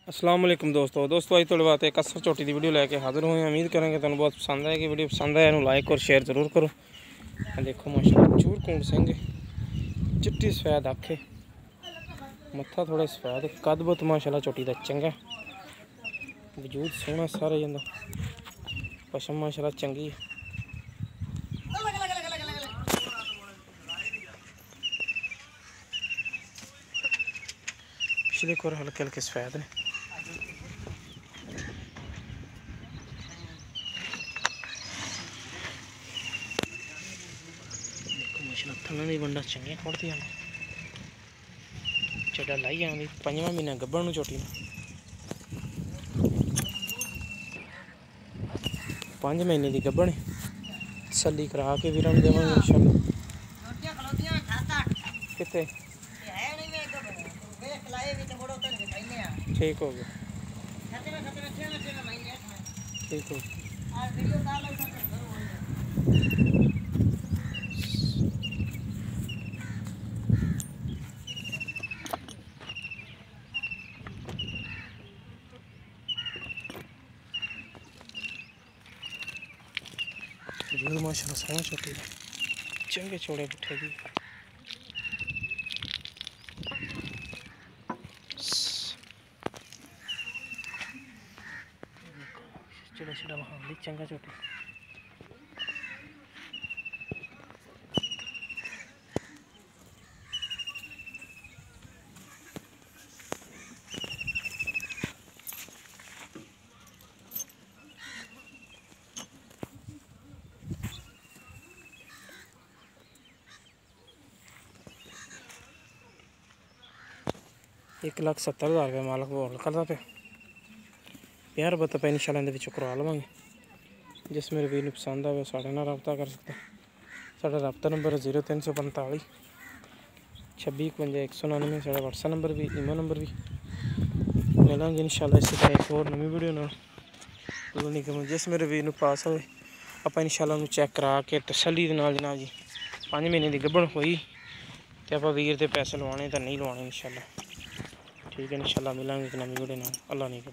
अस्सलाम वालेकुम दोस्तों अज थोड़ी बात एक कसर झोटी की वीडियो लैके हाजिर हुए। उम्मीद करेंगे तुम बहुत पसंद आएगी। वीडियो पसंद आए लाइक और शेयर जरूर करो। देखो माशाल्लाह चूर कूंड सिंह चिट्टी सफेद आखे मत्था थोड़ा सफेद कद बुत माशाल्लाह झोटी का चंगा वजूद सोहना सारा जंदा पशम माशाल्लाह चंगी पिछले कोर हल्के हल्के सफेद ने। थल्लों दी बंडा चंगे खुड़ती आने चड्डा लाई आँदी 5वां महीना गब्बन झोटी 5 महीने की गब्बन तसल्ली करा के भी रन देवांगे इंशाल्लाह। कितने ठीक हो गया ठीक हो जरूर माशाल्लाह सोहना छोटी चंगे छोड़े पुट्ठे की चिड़ा चिड़ा वहाँ चंगा छोटी ₹1,70,000 मालक बोल करता पे 50 रुपये पे इंशाल्लाह इहदे करवा लवांगे। जिस मेरे वीर पसंद आए साढ़े नाल रब्ता कर सकता। साढ़ा रब्ता नंबर 0345 26 51 199। साढ़ा व्हाट्सएप नंबर भी ईमेल नंबर भी मिलेंगे इंशाल्लाह। इसी तरह एक और नवी वीडियो नाल जिस मेरे वीर पास होए आप इंशाल्लाह उन्हें चेक करा के तसल्ली दे नाल जनाब जी 5 महीने की गब्बन हुई तो आप वीर के पैसे लवाने तो नहीं लवाने इंशाल्लाह। ठीक है इंशाल्लाह मिलेंगे एक नवी वीडियो नाल। अल्लाह नहीं करे।